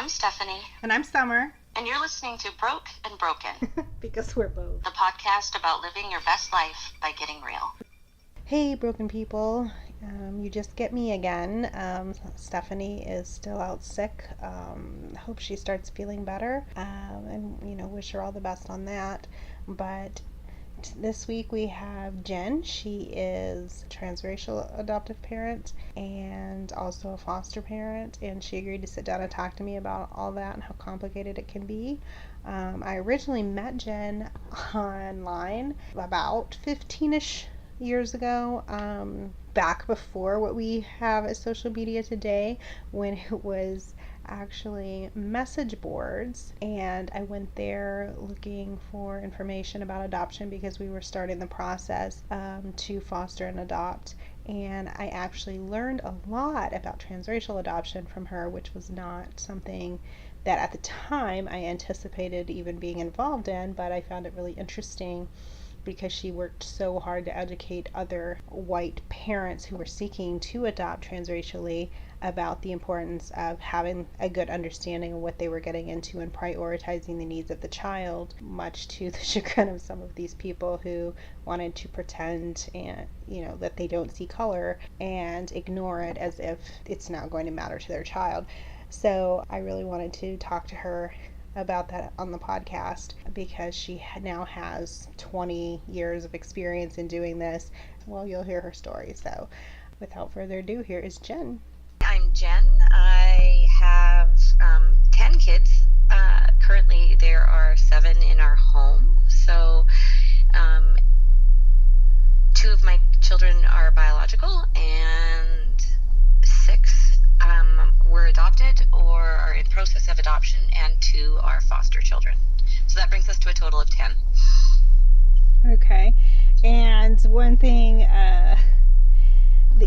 I'm Stephanie. And I'm Summer. And you're listening to Broke and Broken. Because we're both. The podcast about living your best life by getting real. Hey, broken people. You just get me again. Stephanie is still out sick. Hope she starts feeling better. And, wish her all the best on that. But this week we have Jen. She is a transracial adoptive parent and also a foster parent, and she agreed to sit down and talk to me about all that and how complicated it can be. I originally met Jen online about 15-ish years ago, back before what we have as social media today, when it was actually message boards, and I went there looking for information about adoption because we were starting the process to foster and adopt, and I actually learned a lot about transracial adoption from her, which was not something that at the time I anticipated even being involved in, but I found it really interesting because she worked so hard to educate other white parents who were seeking to adopt transracially about the importance of having a good understanding of what they were getting into and prioritizing the needs of the child, much to the chagrin of some of these people who wanted to pretend and that they don't see color and ignore it as if it's not going to matter to their child. So I really wanted to talk to her about that on the podcast because she now has 20 years of experience in doing this. Well, you'll hear her story. So without further ado, here is Jen. I'm Jen. I have 10 kids. Currently there are 7 in our home. So 2 of my children are biological and 6 were adopted or are in process of adoption, and 2 are foster children. So that brings us to a total of 10. Okay. And one thing, that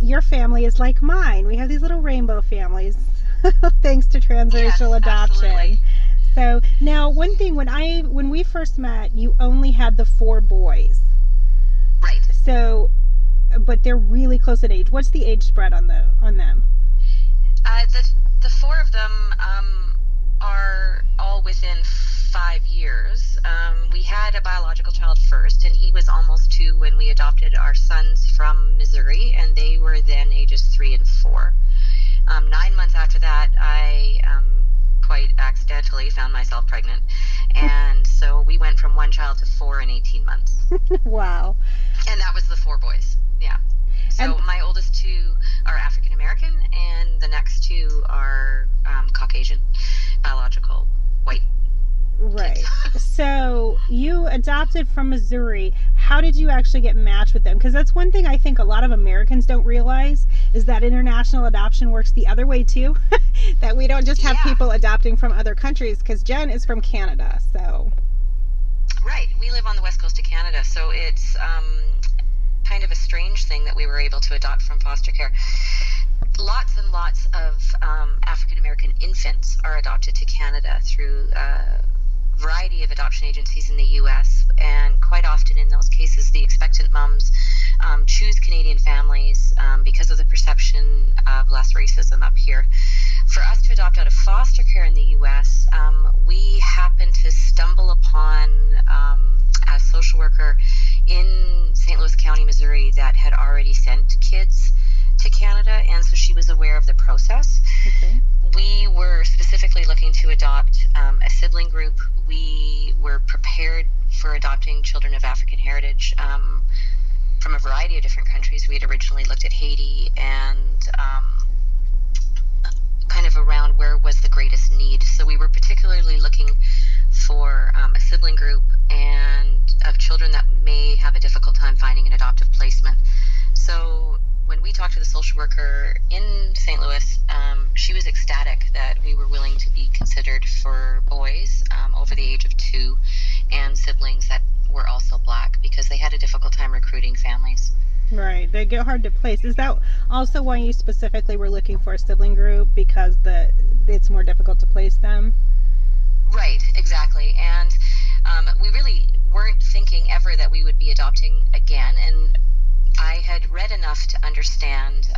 your family is like mine. We have these little rainbow families thanks to transracial adoption. Absolutely. So now one thing, when we first met, you only had the 4 boys. Right. So, but they're really close in age. What's the age spread on them? The 4 of them are all within 5 years. We had a biological child first, and he was almost 2 when we adopted our sons from Missouri, and they were then ages 3 and 4. 9 months after that, I quite accidentally found myself pregnant, and so we went from 1 child to 4 in 18 months. Wow. And that was the 4 boys. Yeah. So my oldest 2 are African American, and the next 2 are Caucasian, biological, white. Right. So you adopted from Missouri. How did you actually get matched with them? Because that's one thing I think a lot of Americans don't realize, is that international adoption works the other way too. That we don't just have people adopting from other countries, because Jen is from Canada. So. Right. We live on the west coast of Canada, so it's kind of a strange thing that we were able to adopt from foster care. Lots and lots of African American infants are adopted to Canada through a variety of adoption agencies in the U.S., and quite often in those cases the expectant moms choose Canadian families because of the perception of less racism up here. For us to adopt out of foster care in the U.S., we happened to stumble upon a social worker in St. Louis County, Missouri, that had already sent kids to Canada, and so she was aware of the process. Okay. We were specifically looking to adopt a sibling group. We were prepared for adopting children of African heritage from a variety of different countries. We had originally looked at Haiti and kind of around where was the greatest need. So we were particularly looking for a sibling group and of children that may have a difficult time finding an adoptive placement. So when we talked to the social worker in St. Louis, she was ecstatic that we were willing to be considered for boys over the age of 2 and siblings that were also Black, because they had a difficult time recruiting families. Right. They get hard to place. Is that also why you specifically were looking for a sibling group, because it's more difficult to place them? Right, exactly. And we really weren't thinking ever that we would be adopting again, and I had read enough to understand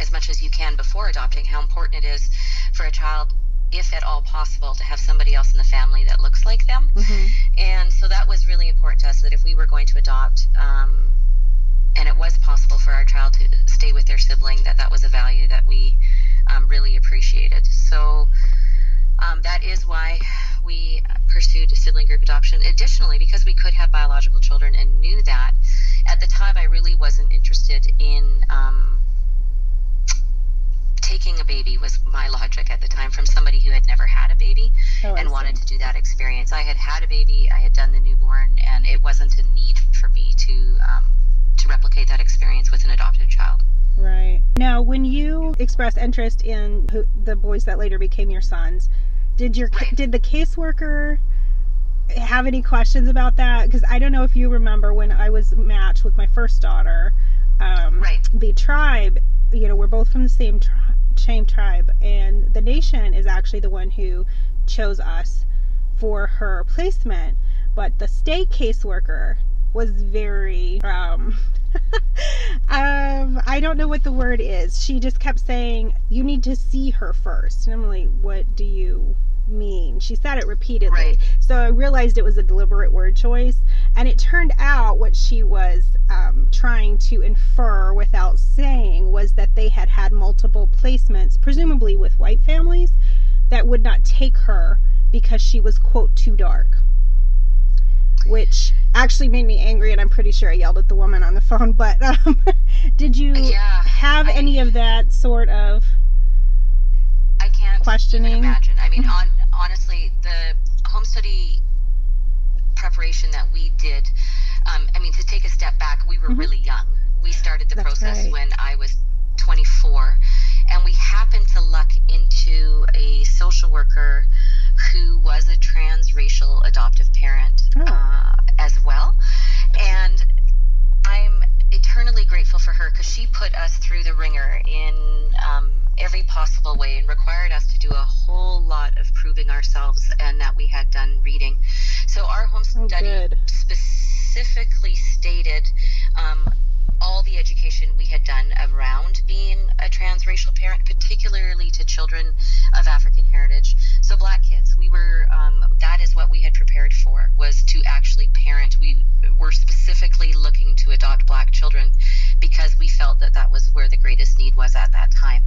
as much as you can before adopting how important it is for a child if at all possible, to have somebody else in the family that looks like them. Mm-hmm. And so that was really important to us, that if we were going to adopt, and it was possible for our child to stay with their sibling, that was a value that we really appreciated. So that is why we pursued sibling group adoption. Additionally, because we could have biological children and knew that, at the time I really wasn't interested in taking a baby, was my logic at the time, from somebody who had never had a baby and wanted to do that experience. I had had a baby, I had done the newborn, and it wasn't a need for me to replicate that experience with an adopted child. Right. Now, when you expressed interest in the boys that later became your sons, did the caseworker have any questions about that? Because I don't know if you remember when I was matched with my first daughter, the tribe, we're both from the same tribe, and the nation is actually the one who chose us for her placement, but the state caseworker was very I don't know what the word is. She just kept saying, you need to see her first. And I'm like, what do you mean? She said it repeatedly. Right. So I realized it was a deliberate word choice. And it turned out what she was trying to infer without saying was that they had had multiple placements, presumably with white families, that would not take her because she was, quote, too dark. Which actually made me angry, and I'm pretty sure I yelled at the woman on the phone. But did you have any of that sort of questioning? Even imagine. I mean, honestly, the home study preparation that we did, to take a step back, we were really young. We started the process when I was 24, and we happened to luck into a social worker who was a transracial adoptive parent as well. And I'm eternally grateful for her, because she put us through the ringer in every possible way and required us to do a whole lot of proving ourselves and that we had done reading. So our home study specifically stated all the education we had done around being a transracial parent, particularly to children of African heritage. So Black kids, we were, that is what we had prepared for, was to actually parent. We were specifically looking to adopt Black children because we felt that was where the greatest need was at that time.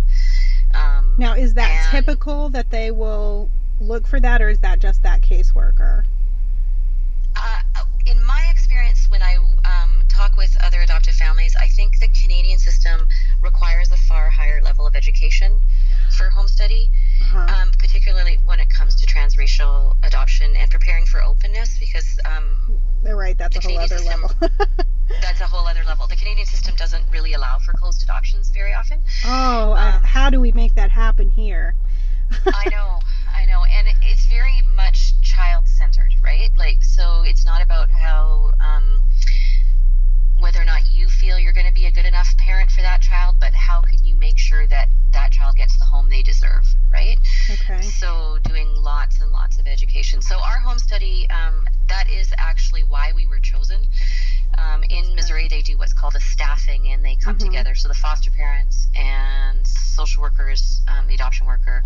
Now, is that typical that they will look for that, or is that just that caseworker? In my experience, when I talk with other adoptive families, I think the Canadian system requires a far higher level of education for home study, particularly when it comes to transracial adoption and preparing for openness, because they're right, that's a whole other level. That's a whole other level. The Canadian system doesn't really allow for closed adoptions very often. How do we make that happen here? I know, and it's very much child-centered, right? Like, so it's not about how whether or not you feel you're going to be a good enough parent for that child, but how can you make sure that that child gets the home they deserve, right? Okay. So doing lots and lots of education. So our home study, that is actually why we were chosen. In Missouri, they do what's called a staffing, and they come together. So the foster parents and social workers, the adoption worker,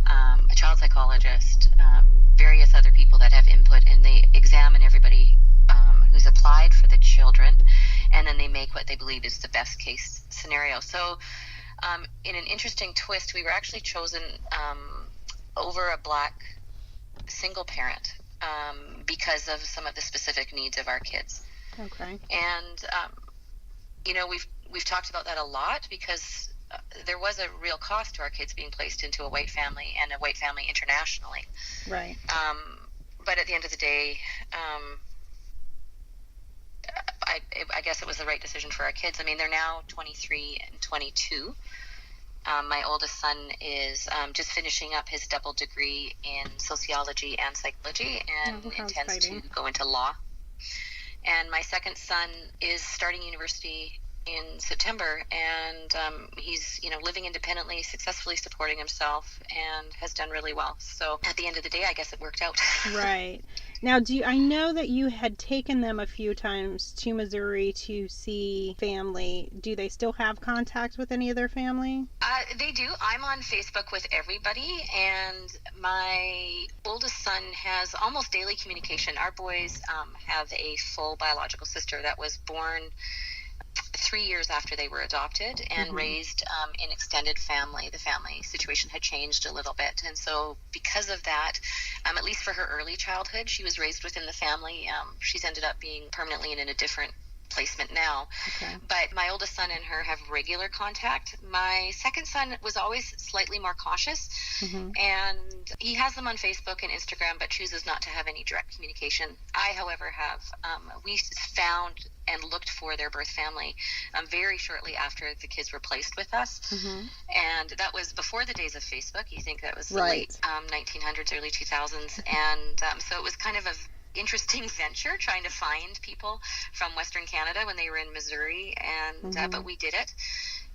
a child psychologist, various other people that have input, and they examine everybody who's applied for the children, and then they make what they believe is the best case scenario. So in an interesting twist, we were actually chosen over a Black single parent because of some of the specific needs of our kids. Okay. And we've talked about that a lot, because there was a real cost to our kids being placed into a white family, and a white family internationally. Right. But at the end of the day, I guess it was the right decision for our kids. I mean, they're now 23 and 22. My oldest son is just finishing up his double degree in sociology and psychology, and intends to go into law. And my second son is starting university in September, and he's living independently, successfully supporting himself, and has done really well. So at the end of the day, I guess it worked out. Right. Now, I know that you had taken them a few times to Missouri to see family. Do they still have contact with any of their family? They do. I'm on Facebook with everybody, and my oldest son has almost daily communication. Our boys have a full biological sister that was born 3 years after they were adopted and raised in extended family. The family situation had changed a little bit. And so because of that, at least for her early childhood, she was raised within the family. She's ended up being permanently in a different placement now. Okay. But my oldest son and her have regular contact. My second son was always slightly more cautious, and he has them on Facebook and Instagram, but chooses not to have any direct communication. I, however, have. We found and looked for their birth family very shortly after the kids were placed with us. And that was before the days of Facebook. You think that was the late 1900s, early 2000s. And so it was kind of a interesting venture trying to find people from Western Canada when they were in Missouri, and but we did it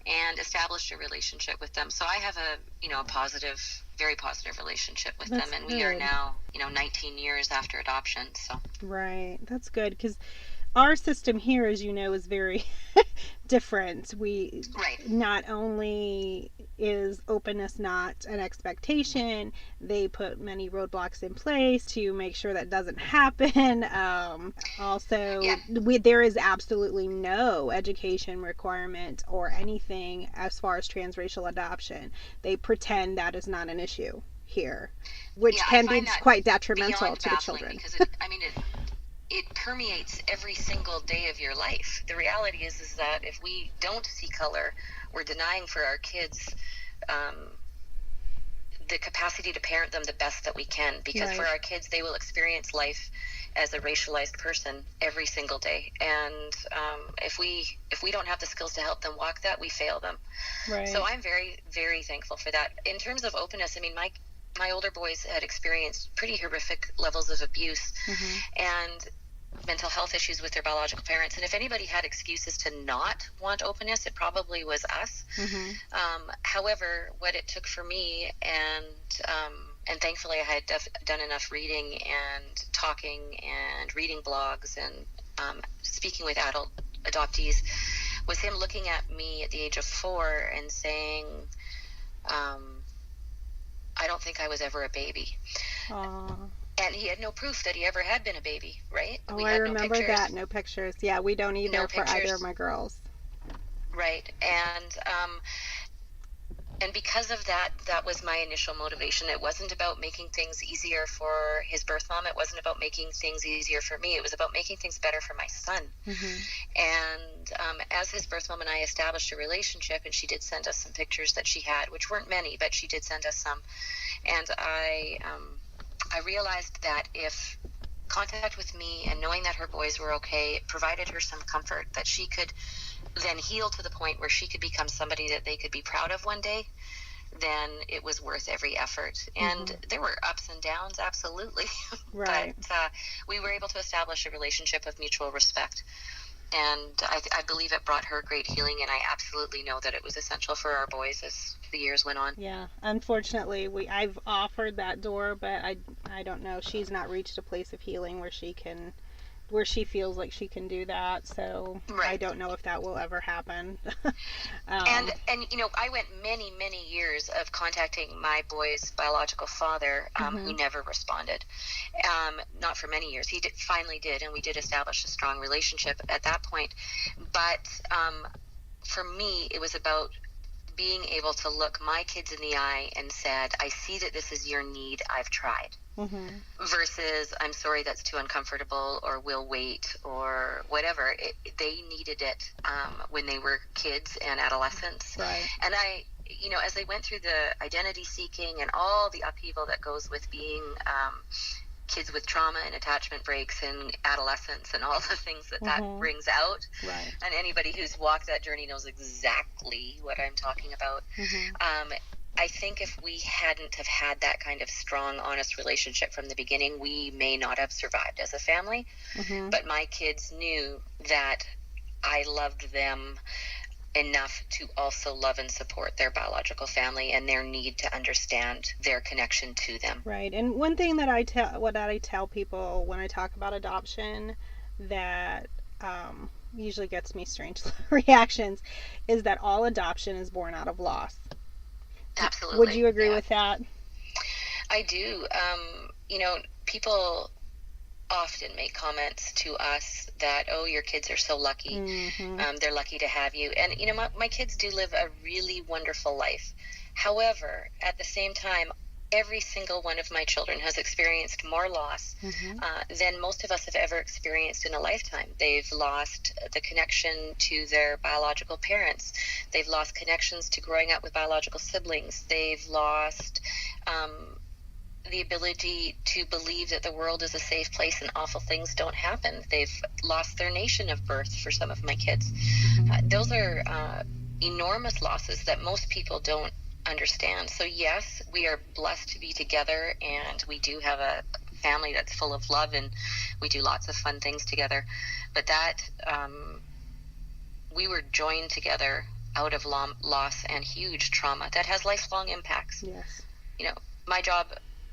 and established a relationship with them. So I have a positive, very positive relationship with them, and we are now 19 years after adoption. So right, that's good, because our system here, as you know, is very different. We not only is openness not an expectation, they put many roadblocks in place to make sure that doesn't happen. There is absolutely no education requirement or anything as far as transracial adoption. They pretend that is not an issue here, which can be quite detrimental to the children. Because it permeates every single day of your life. The reality is that if we don't see color, we're denying for our kids the capacity to parent them the best that we can, because for our kids, they will experience life as a racialized person every single day. And if we don't have the skills to help them walk that, we fail them. So I'm very, very thankful for that. In terms of openness, I mean, my older boys had experienced pretty horrific levels of abuse and mental health issues with their biological parents. And if anybody had excuses to not want openness, it probably was us. However, what it took for me, and thankfully I had done enough reading and talking and reading blogs and speaking with adult adoptees, was him looking at me at the age of 4 and saying, I don't think I was ever a baby. Aww. And he had no proof that he ever had been a baby, right? Oh, I remember that. No pictures. Yeah, we don't either for either of my girls. Right. And because of that, that was my initial motivation. It wasn't about making things easier for his birth mom. It wasn't about making things easier for me. It was about making things better for my son. And as his birth mom and I established a relationship, and she did send us some pictures that she had, which weren't many, but she did send us some. And I realized that if contact with me and knowing that her boys were okay provided her some comfort, that she could then heal to the point where she could become somebody that they could be proud of one day, then it was worth every effort. And there were ups and downs, absolutely. But we were able to establish a relationship of mutual respect. And I believe it brought her great healing, and I absolutely know that it was essential for our boys as the years went on. Yeah, unfortunately, I've offered that door, but I don't know. She's not reached a place of healing where she feels like she can do that. So I don't know if that will ever happen. And I went many years of contacting my boy's biological father, who never responded. Not for many years. He finally did, and we did establish a strong relationship at that point. But for me, it was about being able to look my kids in the eye and said, I see that this is your need, I've tried. Versus, I'm sorry, that's too uncomfortable, or we'll wait, or whatever. They needed it when they were kids and adolescents. And as they went through the identity seeking and all the upheaval that goes with being kids with trauma and attachment breaks and adolescence and all the things that brings out. And anybody who's walked that journey knows exactly what I'm talking about. I think if we hadn't have had that kind of strong, honest relationship from the beginning, we may not have survived as a family. But my kids knew that I loved them enough to also love and support their biological family and their need to understand their connection to them. Right. And one thing that I tell people when I talk about adoption that usually gets me strange reactions is that all adoption is born out of loss. Would Absolutely. you agree Yeah, with that? I do. People often make comments to us that, oh, your kids are so lucky. Mm-hmm. They're lucky to have you. And, my kids do live a really wonderful life. However, at the same time, every single one of my children has experienced more loss than most of us have ever experienced in a lifetime. They've lost the connection to their biological parents. They've lost connections to growing up with biological siblings. They've lost the ability to believe that the world is a safe place and awful things don't happen. They've lost their nation of birth for some of my kids. Those are enormous losses that most people don't understand. So yes, we are blessed to be together, and we do have a family that's full of love, and we do lots of fun things together. But that we were joined together out of loss and huge trauma that has lifelong impacts. Yes. My job,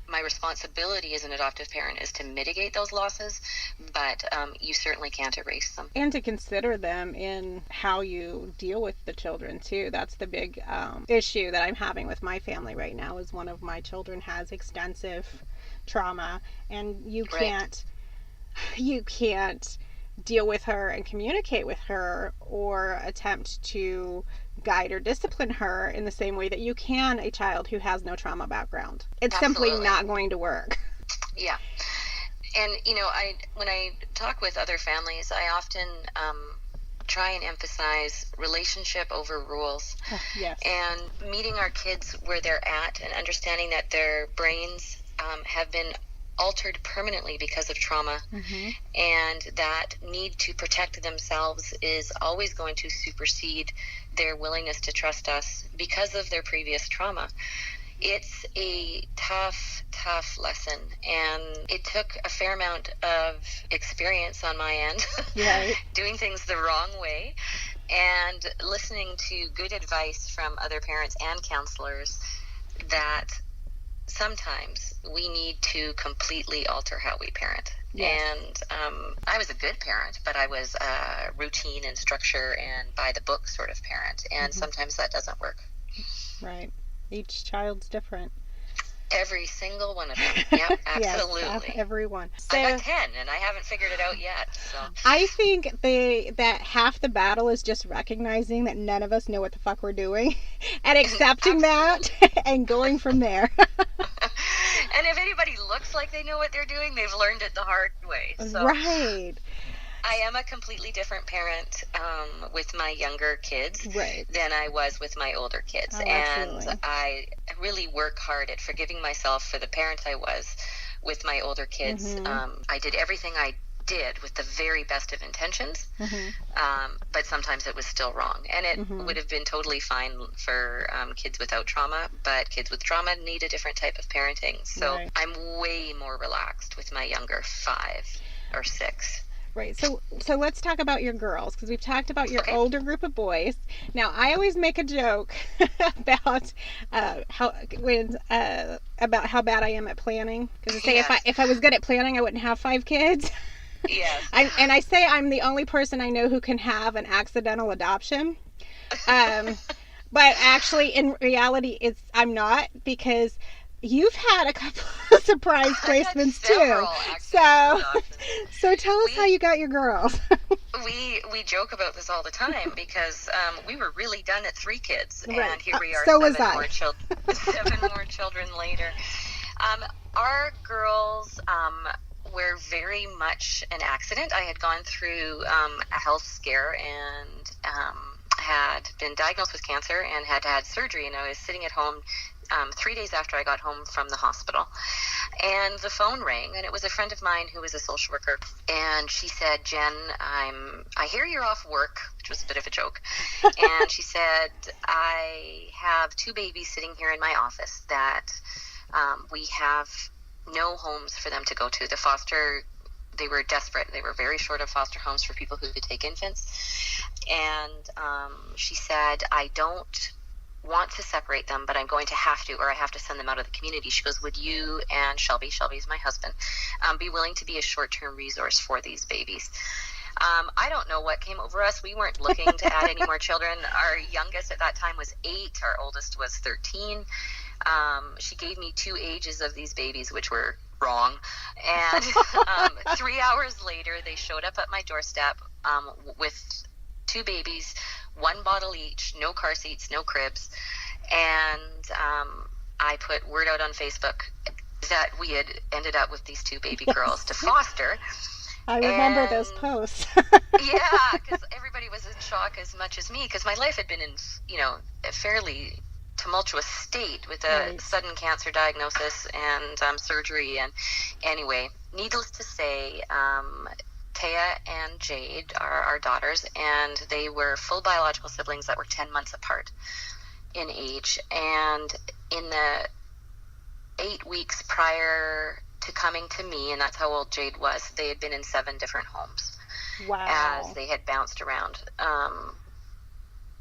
my responsibility as an adoptive parent is to mitigate those losses, but you certainly can't erase them. And to consider them in how you deal with the children too. That's the big issue that I'm having with my family right now. Is one of my children has extensive trauma, and you can't deal with her and communicate with her or attempt to guide or discipline her in the same way that you can a child who has no trauma background. It's Absolutely. simply not going to work. Yeah. And, when I talk with other families, I often try and emphasize relationship over rules. Yes. And meeting our kids where they're at and understanding that their brains have been altered permanently because of trauma, and that need to protect themselves is always going to supersede their willingness to trust us because of their previous trauma. It's a tough lesson, and it took a fair amount of experience on my end, doing things the wrong way, and listening to good advice from other parents and counselors that sometimes we need to completely alter how we parent. Yes. And I was a good parent, but I was a routine and structure and by the book sort of parent. And sometimes that doesn't work. Right. Each child's different. Every single one of them. Yep, absolutely. Yes, every one. So, I got 10, and I haven't figured it out yet. So I think that half the battle is just recognizing that none of us know what the fuck we're doing and accepting that and going from there. And if anybody looks like they know what they're doing, they've learned it the hard way. So. Right. I am a completely different parent with my younger kids than I was with my older kids. And I really work hard at forgiving myself for the parent I was with my older kids. I did everything I did with the very best of intentions, but sometimes it was still wrong. And it would have been totally fine for kids without trauma, but kids with trauma need a different type of parenting. So I'm way more relaxed with my younger 5 or 6. Right. So let's talk about your girls, because we've talked about your older group of boys. Now, I always make a joke about about how bad I am at planning. Because I say if I was good at planning, I wouldn't have 5 kids. Yes. I say I'm the only person I know who can have an accidental adoption. But actually, in reality, I'm not, because you've had a couple of surprise placements too. So tell us how you got your girls. we joke about this all the time because we were really done at 3 kids, and here we are, so 7 more children later. Our girls were very much an accident. I had gone through a health scare and had been diagnosed with cancer and had had surgery, and I was sitting at home 3 days after I got home from the hospital, and the phone rang, and it was a friend of mine who was a social worker, and she said, Jen, I hear you're off work, which was a bit of a joke, and she said, I have 2 babies sitting here in my office that we have no homes for them to go to. The foster they were desperate. They were very short of foster homes for people who could take infants. And she said, I don't want to separate them, but I'm going to have to, or I have to send them out of the community. She goes, would you and Shelby's my husband, be willing to be a short-term resource for these babies? I don't know what came over us. We weren't looking to add any more children. Our youngest at that time was 8. Our oldest was 13. She gave me 2 ages of these babies, which were wrong. And 3 hours later, they showed up at my doorstep with 2 babies, 1 bottle each, no car seats, no cribs. And I put word out on Facebook that we had ended up with these 2 baby girls to foster. I remember those posts. Yeah, because everybody was in shock as much as me, because my life had been in, a fairly tumultuous state with a sudden cancer diagnosis and surgery. And anyway, needless to say, Taya and Jade are our daughters, and they were full biological siblings that were 10 months apart in age. And in the 8 weeks prior to coming to me, and that's how old Jade was, they had been in 7 different homes. Wow. As they had bounced around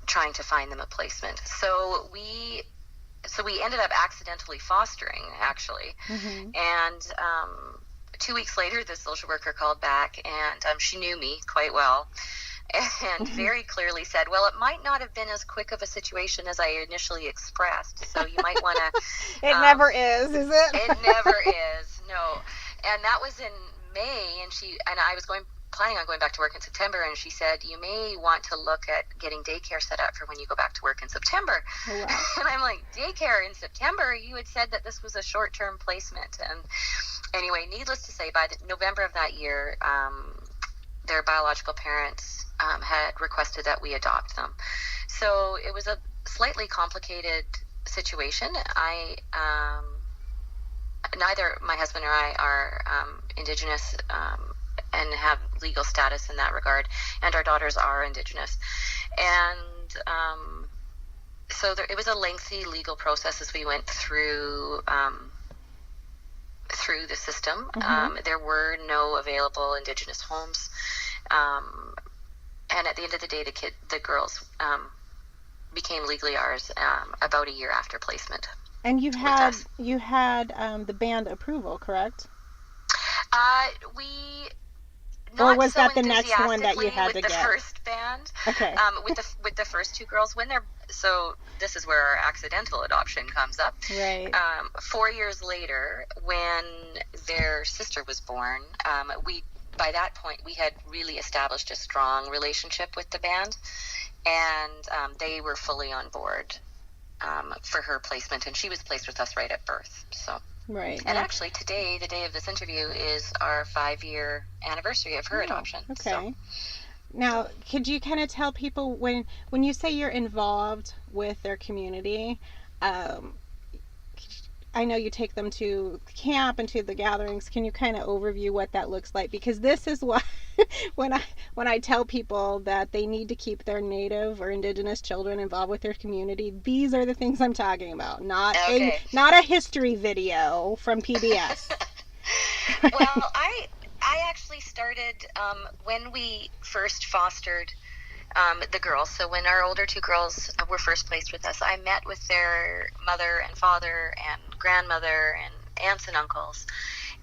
trying to find them a placement. So we ended up accidentally fostering, actually. Mm-hmm. And 2 weeks later, the social worker called back, and she knew me quite well, and very clearly said, well, it might not have been as quick of a situation as I initially expressed, so you might want to... It never is it? It never is, no. And that was in May, and I was planning on going back to work in September, and she said, you may want to look at getting daycare set up for when you go back to work in September. Oh, wow. And I'm like, daycare in September? You had said that this was a short-term placement. And anyway, needless to say, by November of that year, their biological parents had requested that we adopt them. So it was a slightly complicated situation. Neither my husband or I are Indigenous and have legal status in that regard, and our daughters are Indigenous. And so it was a lengthy legal process as we went through the system. Mm-hmm. There were no available Indigenous homes, and at the end of the day, the girls became legally ours about a year after placement. And you had the band approval, correct? Or was that the next one that you had to get? With the first band, okay. With the first 2 girls, so this is where our accidental adoption comes up. Right. 4 years later, when their sister was born, by that point we had really established a strong relationship with the band, and they were fully on board for her placement, and she was placed with us right at birth. So. Right. And actually today, the day of this interview, is our 5-year anniversary of her adoption. Okay. So. Now, could you kind of tell people, when you say you're involved with their community, I know you take them to camp and to the gatherings. Can you kind of overview what that looks like? Because this is what when I tell people that they need to keep their Native or Indigenous children involved with their community, these are the things I'm talking about. Not a history video from PBS. Well, I actually started when we first fostered the girls. So when our older 2 girls were first placed with us, I met with their mother and father and grandmother and aunts and uncles,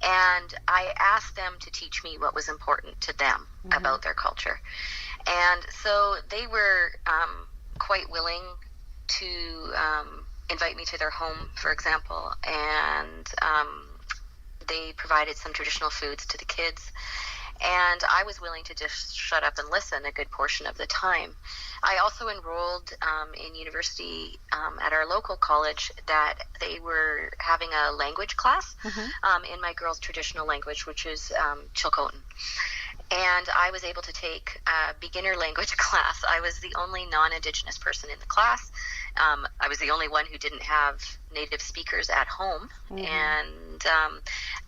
and I asked them to teach me what was important to them about their culture. And so they were quite willing to invite me to their home, for example, and they provided some traditional foods to the kids. And I was willing to just shut up and listen a good portion of the time. I also enrolled in university at our local college, that they were having a language class in my girls' traditional language, which is Chilcotin. And I was able to take a beginner language class. I was the only non-Indigenous person in the class. I was the only one who didn't have native speakers at home. And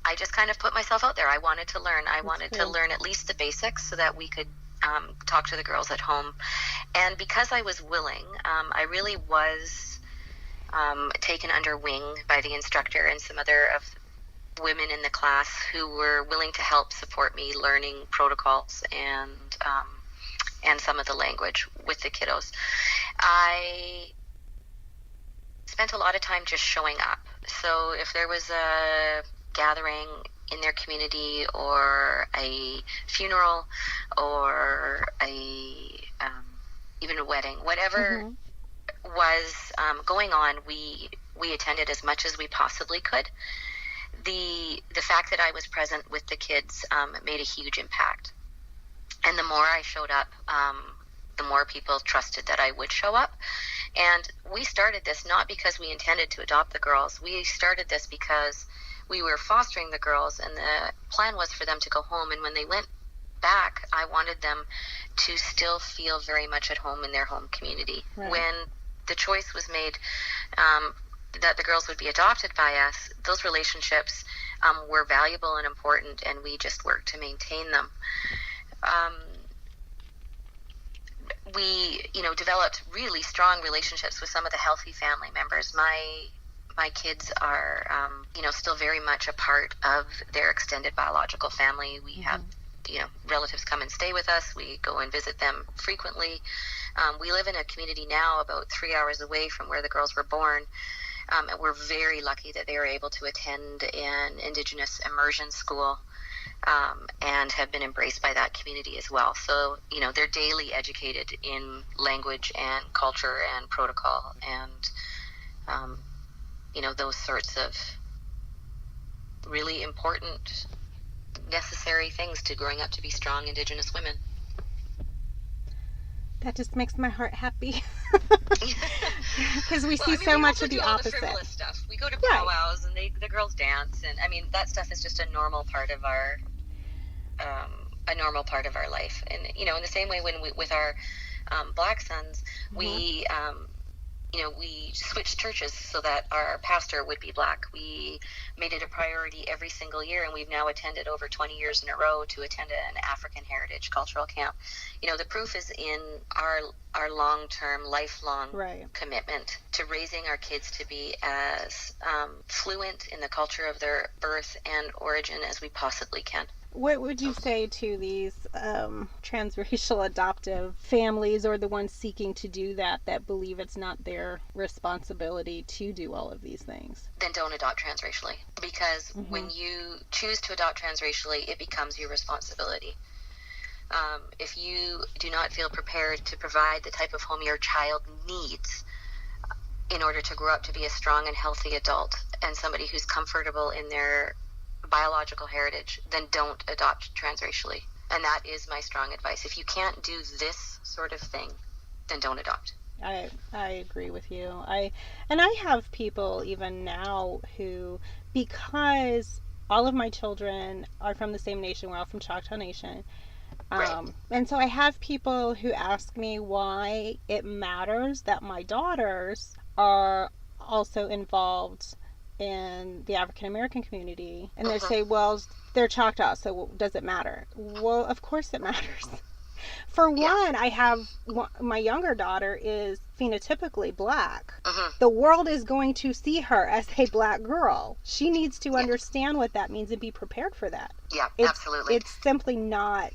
I just kind of put myself out there. I wanted to learn. I wanted to learn at least the basics so that we could talk to the girls at home. And because I was willing, I really was taken under wing by the instructor and some other of women in the class who were willing to help support me learning protocols and some of the language with the kiddos. I spent a lot of time just showing up. So if there was a gathering in their community or a funeral or even a wedding, whatever was going on, we attended as much as we possibly could. The fact that I was present with the kids made a huge impact. And the more I showed up, the more people trusted that I would show up. And we started this not because we intended to adopt the girls. We started this because we were fostering the girls, and the plan was for them to go home. And when they went back, I wanted them to still feel very much at home in their home community. Right. When the choice was made that the girls would be adopted by us, those relationships were valuable and important, and we just worked to maintain them. We, developed really strong relationships with some of the healthy family members. My kids are, still very much a part of their extended biological family. We have, relatives come and stay with us. We go and visit them frequently. We live in a community now about 3 hours away from where the girls were born. And we're very lucky that they were able to attend an Indigenous immersion school and have been embraced by that community as well. So, they're daily educated in language and culture and protocol and, those sorts of really important, necessary things to growing up to be strong Indigenous women. That just makes my heart happy. Because we see so much of the opposite. The frivolous stuff. We go to powwows and the girls dance, and I mean that stuff is just a normal part of our life. And in the same way when with our black sons, we switched churches so that our pastor would be black. We made it a priority every single year, and we've now attended over 20 years in a row to attend an African heritage cultural camp. The proof is in our long-term, lifelong commitment to raising our kids to be as fluent in the culture of their birth and origin as we possibly can. What would you say to these transracial adoptive families, or the ones seeking to do that believe it's not their responsibility to do all of these things? Then don't adopt transracially, because when you choose to adopt transracially, it becomes your responsibility. If you do not feel prepared to provide the type of home your child needs in order to grow up to be a strong and healthy adult and somebody who's comfortable in their biological heritage, then don't adopt transracially. And that is my strong advice. If you can't do this sort of thing, then don't adopt. I agree with you. I have people even now who, because all of my children are from the same nation, we're all from Choctaw Nation, and so I have people who ask me why it matters that my daughters are also involved in the African American community, and they say, well, they're Choctaw, so does it matter? Well, of course it matters. For one, I have my younger daughter is phenotypically black. The world is going to see her as a black girl. She needs to understand what that means and be prepared for that. Yeah, absolutely. It's simply not.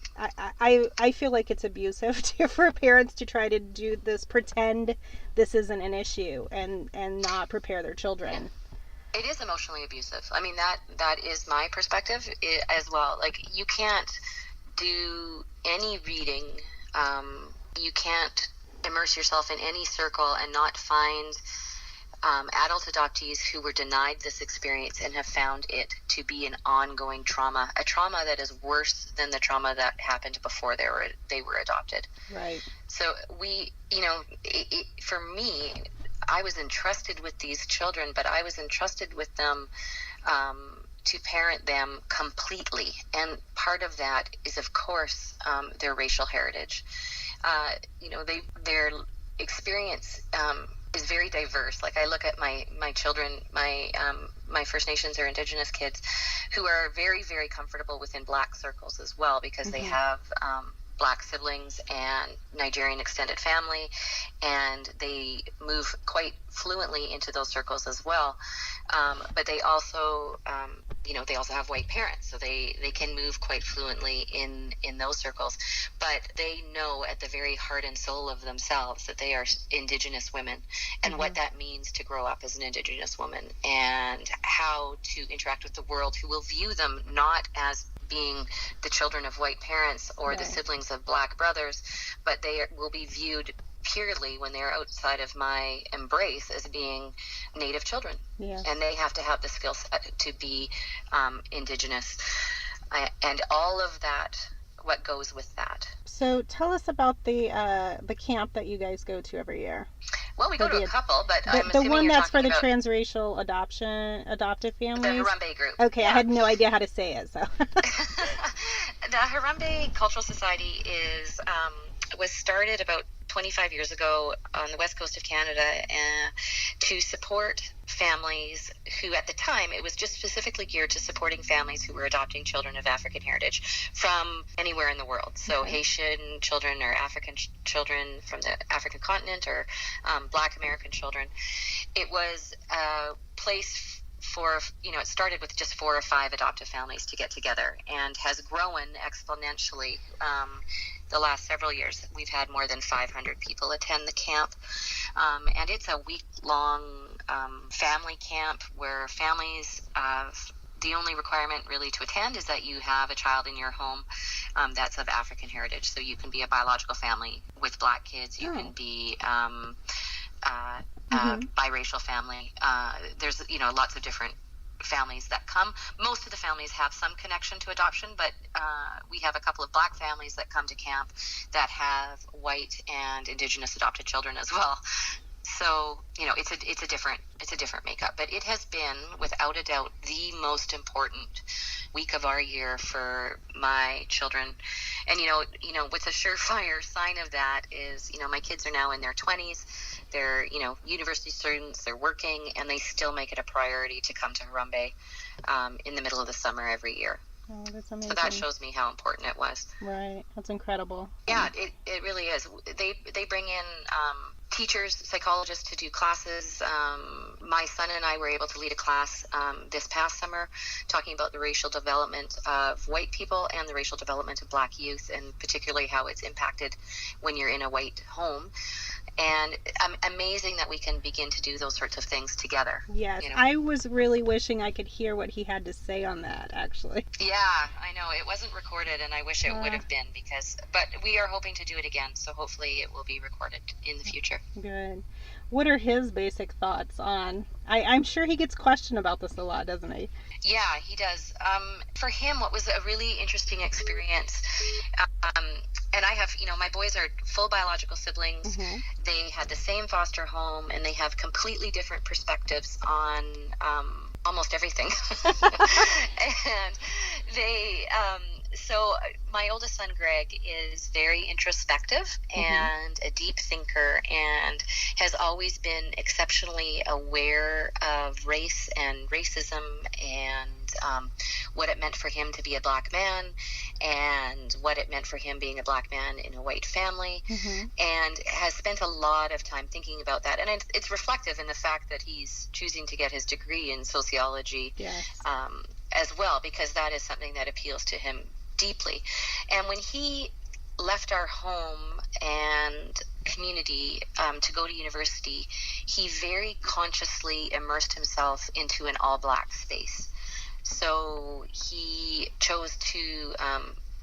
I feel like it's abusive for parents to try to do this, pretend this isn't an issue, and not prepare their children. Yeah. It is emotionally abusive. I mean, that is my perspective as well. Like, you can't do any reading. You can't immerse yourself in any circle and not find adult adoptees who were denied this experience and have found it to be an ongoing trauma, a trauma that is worse than the trauma that happened before they were adopted. Right. So for me, I was entrusted with these children, but I was entrusted with them to parent them completely. And part of that is, of course, their racial heritage. Their experience is very diverse. Like, I look at my children, my First Nations or Indigenous kids, who are very, very comfortable within black circles as well, because they have black siblings and Nigerian extended family, and they move quite fluently into those circles as well. But they also they also have white parents, so they can move quite fluently in those circles, but they know at the very heart and soul of themselves that they are Indigenous women, and what that means to grow up as an Indigenous woman, and how to interact with the world, who will view them not as being the children of white parents or the siblings of black brothers, but they will be viewed purely, when they're outside of my embrace, as being Native children. And they have to have the skill set to be Indigenous, and all of that, what goes with that. So tell us about the camp that you guys go to every year. Well, we go to a couple, but I'm the assuming one you're that's for talking the about transracial adoptive families. The Harambe group. Okay, yeah. I had no idea how to say it, so. The Harambe Cultural Society was started about 25 years ago on the west coast of Canada to support families who, at the time, it was just specifically geared to supporting families who were adopting children of African heritage from anywhere in the world. So Haitian children, or African children from the African continent, or Black American children. It was a place for, it started with just 4 or 5 adoptive families to get together, and has grown exponentially. The last several years, we've had more than 500 people attend the camp, and it's a week-long family camp where families the only requirement really to attend is that you have a child in your home that's of African heritage. So you can be a biological family with black kids. You can be biracial family. There's lots of different families that come. Most of the families have some connection to adoption, but we have a couple of black families that come to camp that have white and Indigenous adopted children as well. So it's a different makeup, but it has been without a doubt the most important week of our year for my children. And what's a surefire sign of that is my kids are now in their 20s. They're university students, they're working, and they still make it a priority to come to Harambe in the middle of the summer every year. Oh, that's amazing. So that shows me how important it was. Right. That's incredible. Yeah, it really is. They bring in teachers, psychologists to do classes. My son and I were able to lead a class this past summer talking about the racial development of white people and the racial development of black youth, and particularly how it's impacted when you're in a white home. And amazing that we can begin to do those sorts of things together. Yes, I was really wishing I could hear what he had to say on that, actually. Yeah, I know. It wasn't recorded, and I wish it would have been, but we are hoping to do it again, so hopefully it will be recorded in the future. Good. What are his basic thoughts on... I'm sure he gets questioned about this a lot, doesn't he? Yeah, he does. For him, what was a really interesting experience, and I have, my boys are full biological siblings. Mm-hmm. They had the same foster home, and they have completely different perspectives on almost everything. And they... So my oldest son, Greg, is very introspective and a deep thinker, and has always been exceptionally aware of race and racism, and what it meant for him to be a black man, and what it meant for him being a black man in a white family, and has spent a lot of time thinking about that. And it's reflective in the fact that he's choosing to get his degree in sociology as well, because that is something that appeals to him deeply. And when he left our home and community to go to university, he very consciously immersed himself into an all-black space. So he chose to,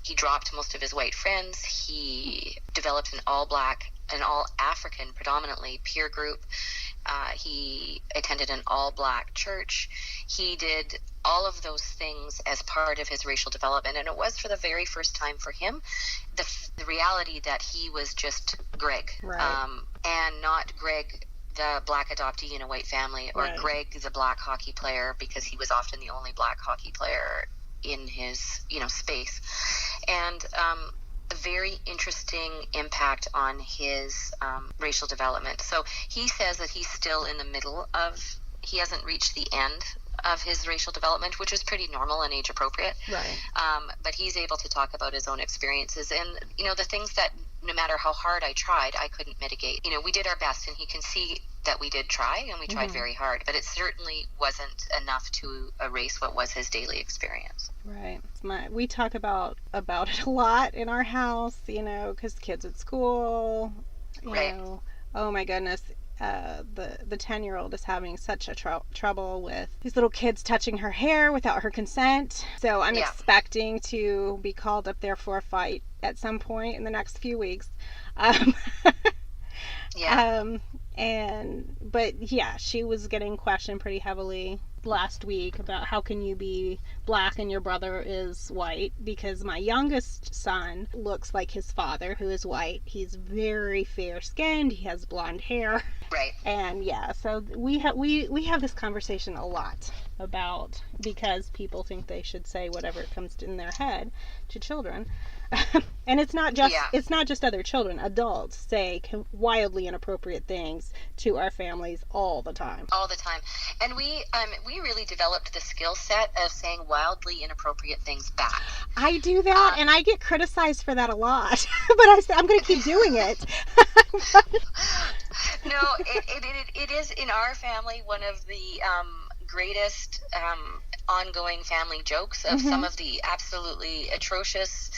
he dropped most of his white friends. He developed an all-black, an all-African predominantly peer group. He attended an all-black church. He did all of those things as part of his racial development, and it was for the very first time for him the reality that he was just Greg, and not Greg, the black adoptee in a white family, or Greg, the black hockey player, because he was often the only black hockey player in his space. And a very interesting impact on his racial development. So he says that he's still in the middle of, he hasn't reached the end of his racial development, which is pretty normal and age appropriate. But he's able to talk about his own experiences, and the things that no matter how hard I tried, I couldn't mitigate. We did our best, and he can see that we did try, and we tried Mm-hmm. very hard, but it certainly wasn't enough to erase what was his daily experience. Right. We talk about it a lot in our house, because kids at school, you Right. know. Oh my goodness. The 10-year-old is having such a trouble with these little kids touching her hair without her consent. So I'm Yeah. expecting to be called up there for a fight at some point in the next few weeks. Um, Yeah. um, but yeah, she was getting questioned pretty heavily last week about how can you be black and your brother is white, because my youngest son looks like his father, who is white. He's very fair skinned, he has blonde hair. Right. And yeah, so we have this conversation a lot about, because people think they should say whatever comes in their head to children. And Yeah. it's not just other children. Adults say wildly inappropriate things to our families all the time. All the time. And we really developed the skill set of saying wildly inappropriate things back. I do that, and I get criticized for that a lot. But I'm going to keep doing it. No, it is in our family one of the greatest ongoing family jokes of some of the absolutely atrocious,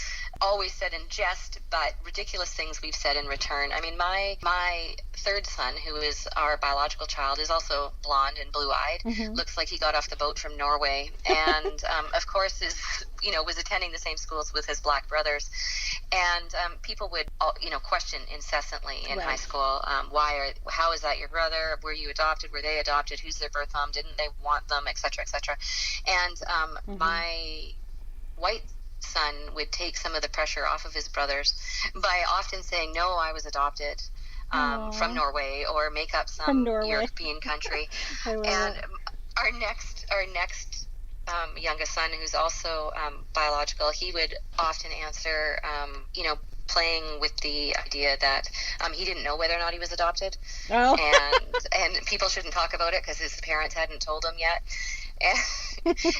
always said in jest, but ridiculous things we've said in return. I mean, my third son, who is our biological child, is also blonde and blue-eyed. Looks like he got off the boat from Norway, and of course was attending the same schools with his black brothers. And people would question incessantly in high school, how is that your brother? Were you adopted? Were they adopted? Who's their birth mom? Didn't they want them? Etc. Etc. And my white son would take some of the pressure off of his brothers by often saying, no, I was adopted from Norway, or make up some European country. And our next youngest son, who's also biological, he would often answer, playing with the idea that he didn't know whether or not he was adopted. And people shouldn't talk about it because his parents hadn't told him yet. And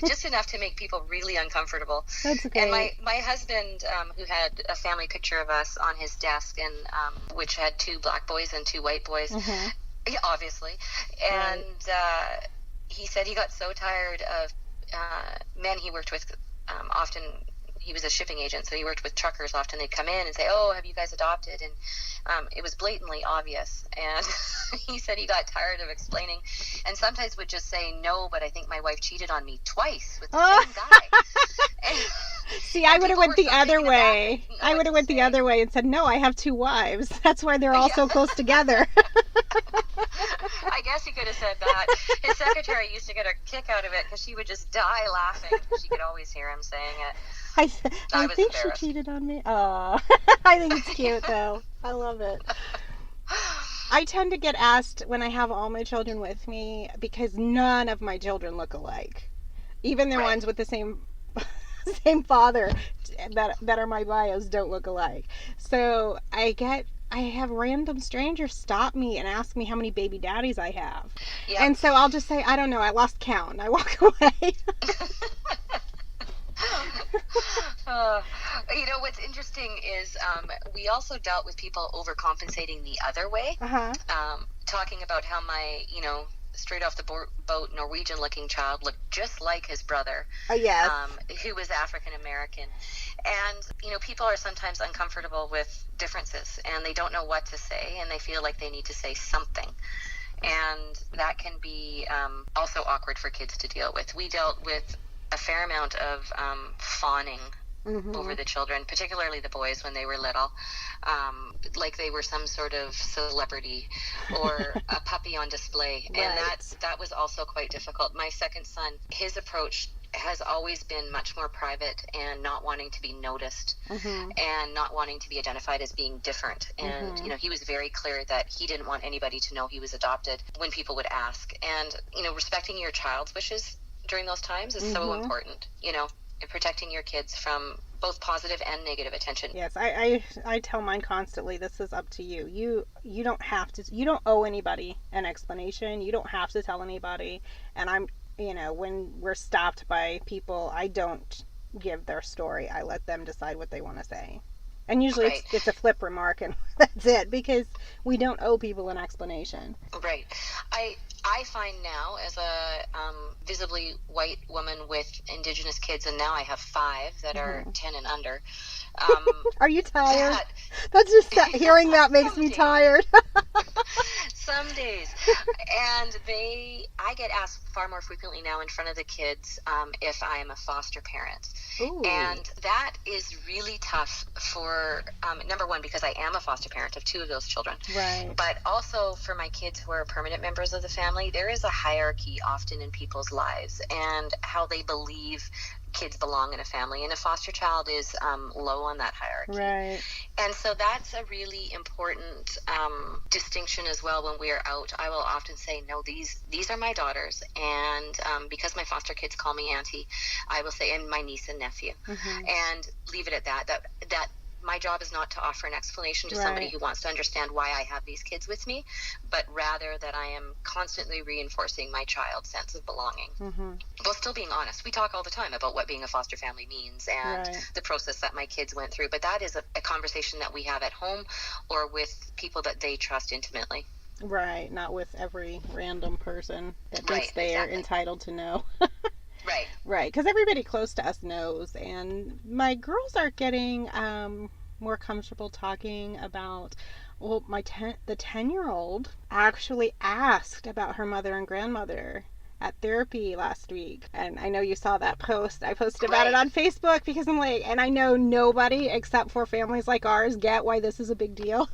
just enough to make people really uncomfortable. That's great. And my husband, who had a family picture of us on his desk, and which had 2 black boys and 2 white boys, obviously, and he said he got so tired of men he worked with. Often he was a shipping agent, so he worked with truckers. Often they'd come in and say, oh, have you guys adopted? And it was blatantly obvious. And he said he got tired of explaining, and sometimes would just say, no, but I think my wife cheated on me twice with the same guy. And, see, I would have went the other way. I would have went the other way and said, no, I have 2 wives. That's why they're all so close together. I guess he could have said that. His secretary used to get a kick out of it because she would just die laughing. She could always hear him saying it. I think she cheated on me. Oh, I think it's cute though. I love it. I tend to get asked when I have all my children with me, because none of my children look alike. Even the ones with the same father that are my bios don't look alike. So I have random strangers stop me and ask me how many baby daddies I have. Yep. And so I'll just say, I don't know, I lost count, and I walk away. What's interesting is we also dealt with people overcompensating the other way. Talking about how my, straight off the boat Norwegian looking child looked just like his brother. Yes. Who was African American. And, people are sometimes uncomfortable with differences, and they don't know what to say, and they feel like they need to say something. And that can be also awkward for kids to deal with. We dealt with a fair amount of fawning over the children, particularly the boys when they were little, like they were some sort of celebrity or a puppy on display. Right. And that was also quite difficult. My second son, his approach has always been much more private and not wanting to be noticed and not wanting to be identified as being different. And, he was very clear that he didn't want anybody to know he was adopted when people would ask. And, respecting your child's wishes during those times is so important, and protecting your kids from both positive and negative attention. Yes, I tell mine constantly, this is up to you. You don't have to, you don't owe anybody an explanation. You don't have to tell anybody. And I'm, when we're stopped by people, I don't give their story. I let them decide what they want to say. And usually Right. it's a flip remark and that's it, because we don't owe people an explanation. Right. I I find now, as a visibly white woman with Indigenous kids, and now I have five that are Hmm. 10 and under. Um, Are you tired? that That's just hearing that makes some me days, tired. some days, and I get asked far more frequently now in front of the kids if I am a foster parent. Ooh. And that is really tough for, number one, because I am a foster parent of two of those children, Right. but also for my kids who are permanent members of the family. There is a hierarchy often in people's lives and how they believe kids belong in a family. And a foster child is low on that hierarchy. Right. And so that's a really important distinction as well. When we are out, I will often say, no, these are my daughters. And because my foster kids call me auntie, I will say, and my niece and nephew, Hmm. and leave it at that. That my job is not to offer an explanation to somebody Right. who wants to understand why I have these kids with me, but rather that I am constantly reinforcing my child's sense of belonging, Hmm. while still being honest. We talk all the time about what being a foster family means and Right. the process that my kids went through, but that is a conversation that we have at home or with people that they trust intimately. Right. Not with every random person that thinks Right, they are exactly. entitled to know. Right. Right. Because everybody close to us knows. And my girls are getting more comfortable talking about. Well, the 10-year-old actually asked about her mother and grandmother at therapy last week. And I know you saw that post. I posted about it Right. on Facebook because I'm like, and I know nobody except for families like ours get why this is a big deal.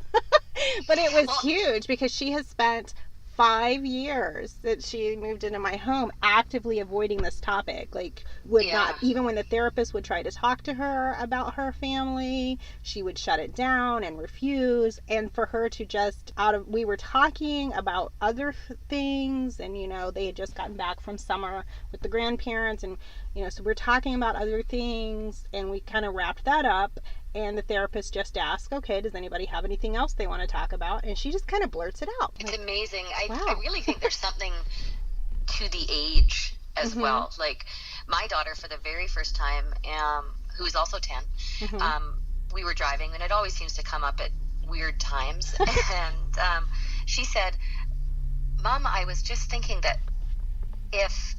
But it was Well, huge because she has spent 5 years that she moved into my home actively avoiding this topic. Like, would not, yeah. even when the therapist would try to talk to her about her family, she would shut it down and refuse. And for her to just we were talking about other things, and they had just gotten back from summer with the grandparents, and so we're talking about other things, and we kind of wrapped that up. And the therapist just asked, okay, does anybody have anything else they want to talk about? And she just kind of blurts it out. It's Like, amazing. I wow. really think there's something to the age as Mm-hmm. well. Like my daughter, for the very first time, who is also 10, Mm-hmm. um, we were driving, and it always seems to come up at weird times. And she said, Mom, I was just thinking that if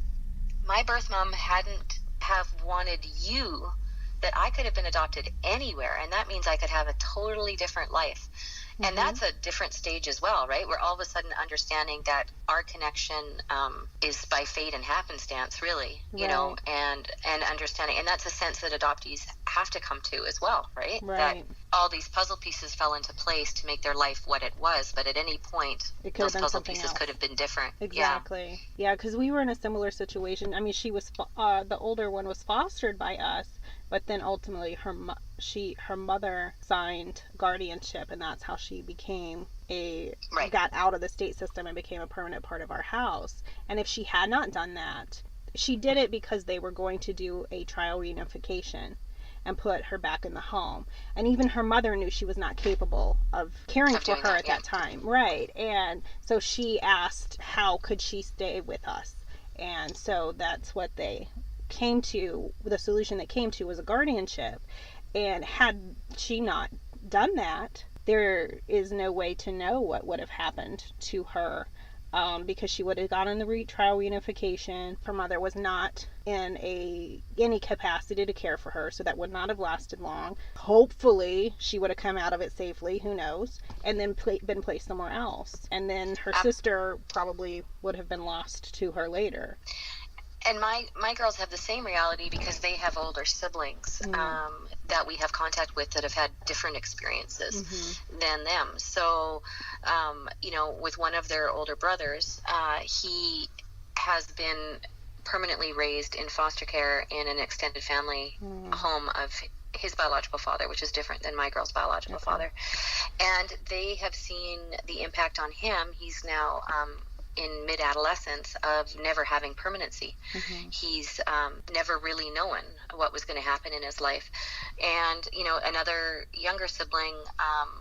my birth mom hadn't have wanted you, that I could have been adopted anywhere, and that means I could have a totally different life. And Mm-hmm. that's a different stage as well, right? We're all of a sudden understanding that our connection is by fate and happenstance, really, Right. and understanding. And that's a sense that adoptees have to come to as well, right? That Right. all these puzzle pieces fell into place to make their life what it was, but at any point, It could have those been puzzle something pieces could else. have been different. Yeah. Exactly. Yeah, because we were in a similar situation. I mean, she was the older one was fostered by us, but then ultimately her mother signed guardianship, and that's how she became a Right. got out of the state system and became a permanent part of our house. And if she had not done that, she did it because they were going to do a trial reunification and put her back in the home. And even her mother knew she was not capable of caring Of for doing her that, at yeah. that time. Right. And so she asked, how could she stay with us? And so that's what they came to. The solution they came to was a guardianship. And had she not done that, there is no way to know what would have happened to her, because she would have gotten the trial reunification. Her mother was not in any capacity to care for her, so that would not have lasted long. Hopefully, she would have come out of it safely. Who knows? And then been placed somewhere else. And then her sister probably would have been lost to her later. And my girls have the same reality because they have older siblings Mm. that we have contact with that have had different experiences Mm-hmm. than them. So, with one of their older brothers, he has been permanently raised in foster care in an extended family Mm. home of his biological father, which is different than my girl's biological Okay. father. And they have seen the impact on him. He's now in mid-adolescence of never having permanency. Mm-hmm. He's never really known what was going to happen in his life. And, another younger sibling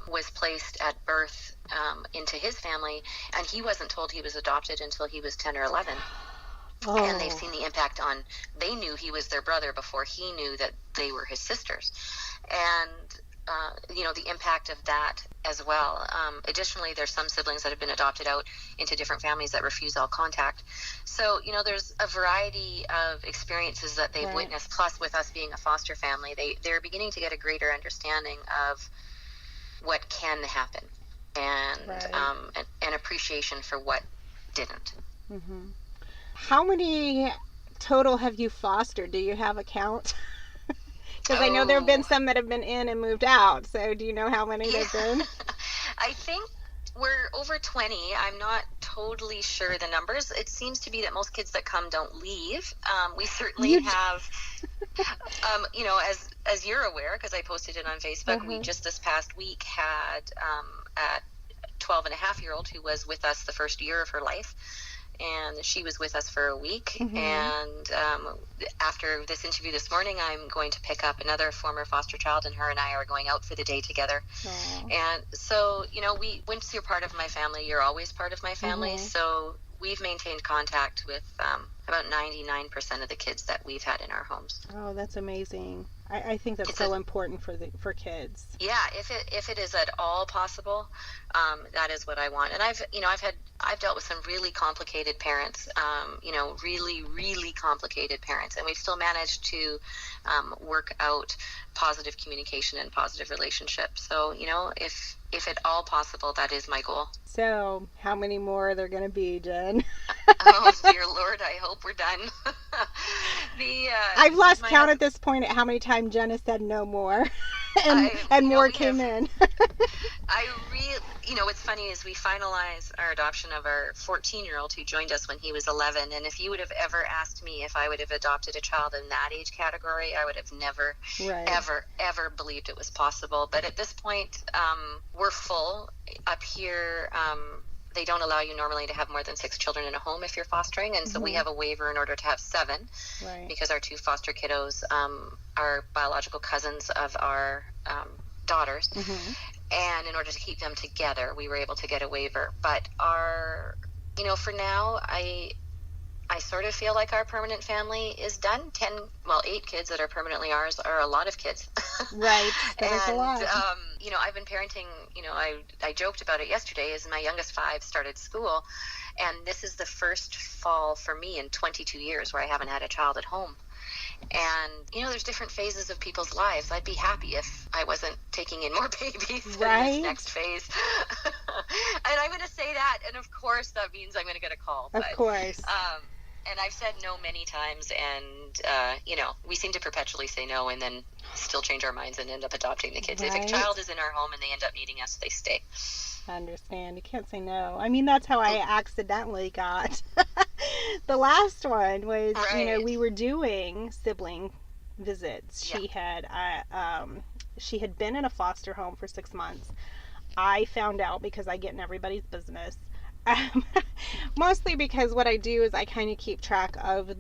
was placed at birth into his family, and he wasn't told he was adopted until he was 10 or 11. And they've Oh. seen the impact on, they knew he was their brother before he knew that they were his sisters. And the impact of that as well. Additionally, there's some siblings that have been adopted out into different families that refuse all contact. So, there's a variety of experiences that they've witnessed. Plus, with us being a foster family, they're beginning to get a greater understanding of what can happen, and an appreciation for what didn't. Mm-hmm. How many total have you fostered? Do you have a count? Because I know there have been some that have been in and moved out. So do you know how many there've been? I think we're over 20. I'm not totally sure the numbers. It seems to be that most kids that come don't leave. We certainly have, as you're aware, because I posted it on Facebook, we just this past week had a 12-and-a-half-year-old who was with us the first year of her life. And she was with us for a week. And after this interview this morning, I'm going to pick up another former foster child, and her and I are going out for the day together. Aww. And so, we, once you're part of my family, you're always part of my family. So we've maintained contact with about 99% of the kids that we've had in our homes. Oh, that's amazing. I think that's so important for kids. Yeah, if it is at all possible, that is what I want. And I've dealt with some really complicated parents, really, really complicated parents, and we've still managed to work out positive communication and positive relationships. So, if at all possible, that is my goal. So, how many more are there going to be, Jen? Oh, dear Lord, I hope we're done. I've lost count at this point at how many times Jen has said no more, and more came in. What's funny is we finalized our adoption of our 14-year-old who joined us when he was 11. And if you would have ever asked me if I would have adopted a child in that age category, I would have never, ever believed it was possible. But at this point, we're full up here. They don't allow you normally to have more than 6 children in a home if you're fostering. And so we have a waiver in order to have 7, because our 2 foster kiddos are biological cousins of our daughters. And in order to keep them together, we were able to get a waiver. But for now, I sort of feel like our permanent family is done. 8 kids that are permanently ours are a lot of kids. Right. That is a lot. I've been parenting, I joked about it yesterday, as my youngest 5 started school. And this is the first fall for me in 22 years where I haven't had a child at home. And, there's different phases of people's lives. I'd be happy if I wasn't taking in more babies in this next phase. And I'm going to say that, and of course that means I'm going to get a call. Of course. And I've said no many times, and, we seem to perpetually say no and then still change our minds and end up adopting the kids. If a child is in our home and they end up needing us, they stay. I understand. You can't say no. I mean, that's how I accidentally got the last one was, we were doing sibling visits. She had been in a foster home for 6 months. I found out because I get in everybody's business. Mostly because what I do is I kind of keep track of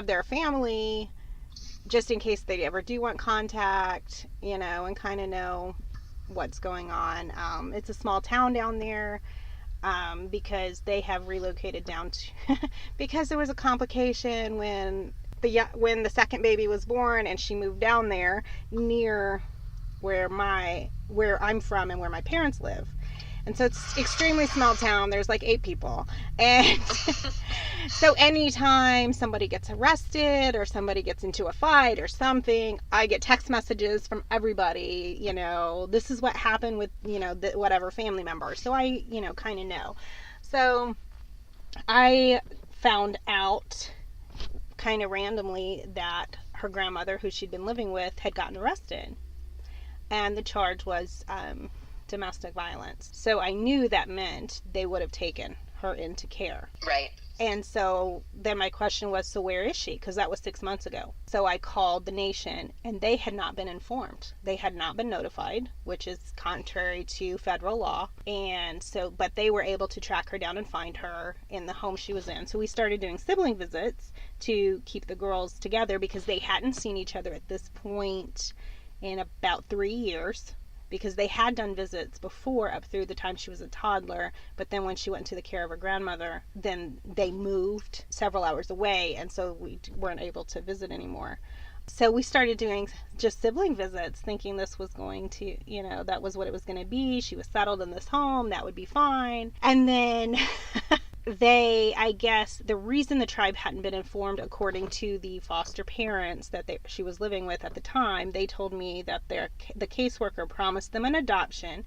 their family, just in case they ever do want contact, and kind of know what's going on. It's a small town down there, because they have relocated down to because there was a complication when the second baby was born, and she moved down there near where I'm from and where my parents live. And so it's extremely small town. There's like 8 people. And so anytime somebody gets arrested or somebody gets into a fight or something, I get text messages from everybody, this is what happened with, whatever family member. So I, kind of know. So I found out kind of randomly that her grandmother, who she'd been living with, had gotten arrested. And the charge was domestic violence. So I knew that meant they would have taken her into care. Right. And so then my question was, so where is she? Because that was 6 months ago. So I called the nation, and they had not been informed. They had not been notified, which is contrary to federal law. And so, but they were able to track her down and find her in the home she was in. So we started doing sibling visits to keep the girls together, because they hadn't seen each other at this point in about 3 years. Because they had done visits before up through the time she was a toddler, but then when she went into the care of her grandmother, then they moved several hours away, and so we weren't able to visit anymore. So we started doing just sibling visits, thinking this was going to, that was what it was going to be. She was settled in this home, that would be fine. And then I guess, the reason the tribe hadn't been informed, according to the foster parents that she was living with at the time, they told me that the caseworker promised them an adoption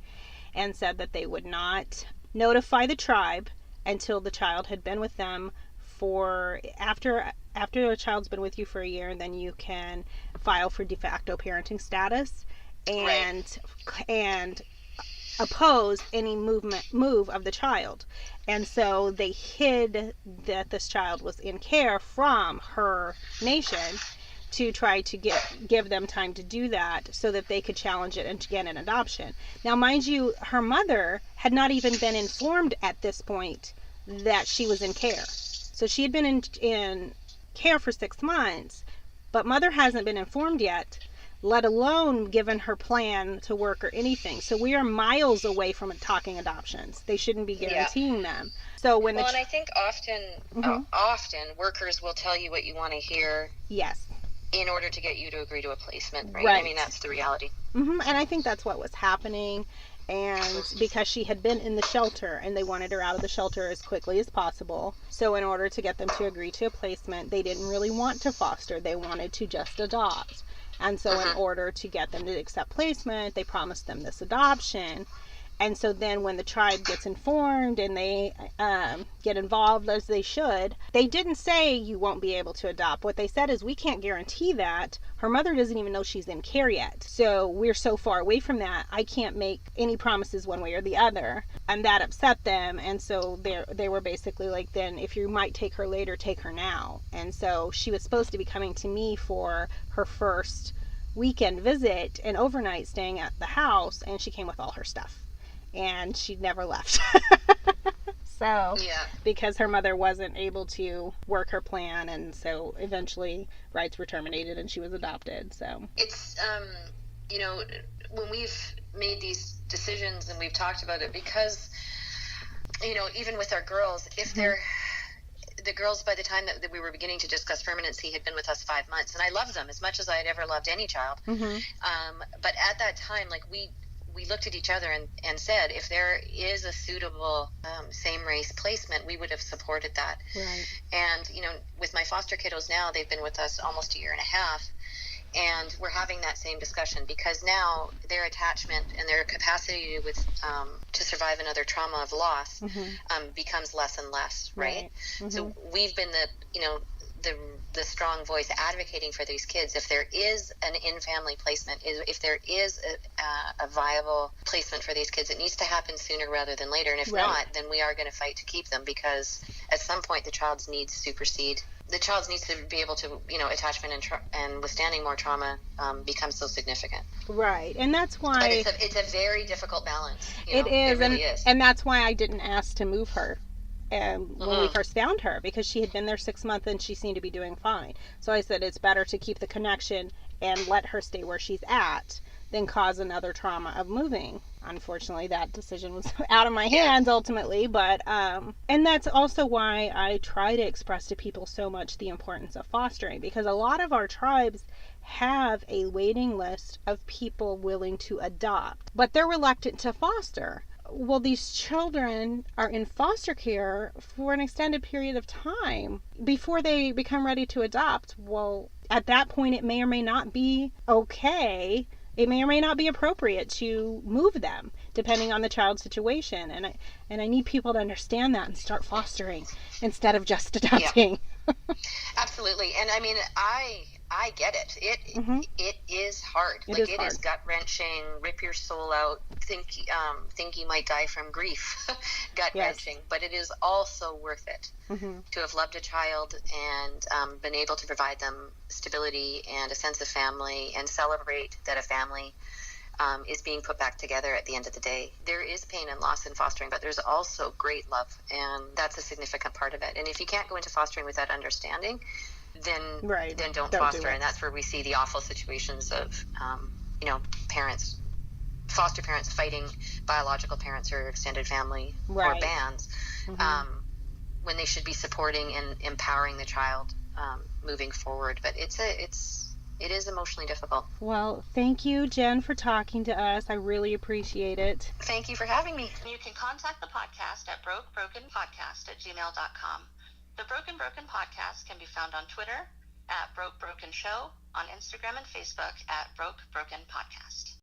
and said that they would not notify the tribe until the child had been with them for after a child's been with you for a year, then you can file for de facto parenting status and right. and oppose any move of the child. And so they hid that this child was in care from her nation to try to give them time to do that so that they could challenge it and get an adoption. Now, mind you, her mother had not even been informed at this point that she was in care. So she had been in care for 6 months, but mother hasn't been informed yet, let alone given her plan to work or anything. So we are miles away from talking adoptions. They shouldn't be guaranteeing them. So and I think often workers will tell you what you want to hear. Yes. In order to get you to agree to a placement, right? Right. I mean, that's the reality. And I think that's what was happening. And because she had been in the shelter and they wanted her out of the shelter as quickly as possible. So in order to get them to agree to a placement, they didn't really want to foster. They wanted to just adopt. And so in order to get them to accept placement, they promised them this adoption. And so then when the tribe gets informed and they get involved, as they should, they didn't say you won't be able to adopt. What they said is, we can't guarantee that. Her mother doesn't even know she's in care yet. So we're so far away from that, I can't make any promises one way or the other. And that upset them. And so they were basically like, then if you might take her later, take her now. And so she was supposed to be coming to me for her first weekend visit and overnight staying at the house. And she came with all her stuff. And she never left. So, yeah. Because her mother wasn't able to work her plan, and so eventually rights were terminated and she was adopted. So it's when we've made these decisions and we've talked about it, because even with our girls, if they're the girls, by the time that we were beginning to discuss permanency, had been with us 5 months, and I loved them as much as I had ever loved any child. But at that time, like we looked at each other and said, if there is a suitable same race placement, we would have supported that. Right. And with my foster kiddos now, they've been with us almost a year and a half, and we're having that same discussion, because now their attachment and their capacity to survive another trauma of loss becomes less and less, right? So we've been the strong voice advocating for these kids. If there is an in-family placement, if there is a viable placement for these kids, it needs to happen sooner rather than later. And if not, then we are going to fight to keep them, because at some point the child's needs supersede. The child's needs to be able to, attachment and withstanding more trauma becomes so significant. Right, and that's why... But it's a very difficult balance. It really is. And that's why I didn't ask to move her. When we first found her, because she had been there 6 months and she seemed to be doing fine. So I said, it's better to keep the connection and let her stay where she's at than cause another trauma of moving. Unfortunately, that decision was out of my hands ultimately, but and that's also why I try to express to people so much the importance of fostering, because a lot of our tribes have a waiting list of people willing to adopt, but they're reluctant to foster. Well, these children are in foster care for an extended period of time before they become ready to adopt. Well, at that point, it may or may not be okay. It may or may not be appropriate to move them, depending on the child's situation. And I need people to understand that and start fostering instead of just adopting. Yeah. Absolutely. And I mean, I get it. It is hard. It is gut wrenching. Rip your soul out. Think you might die from grief. Gut wrenching. But it is also worth it to have loved a child and been able to provide them stability and a sense of family, and celebrate that a family is being put back together at the end of the day. There is pain and loss in fostering, but there's also great love, and that's a significant part of it. And if you can't go into fostering with that understanding, then don't foster. And that's where we see the awful situations of foster parents fighting biological parents or extended family or bands, when they should be supporting and empowering the child moving forward. But it's It is emotionally difficult. Well, thank you, Jen, for talking to us. I really appreciate it. Thank you for having me. You can contact the podcast at brokebrokenpodcast@gmail.com. The Broken Broken Podcast can be found on Twitter at Broke Broken Show, on Instagram and Facebook at Broke Broken Podcast.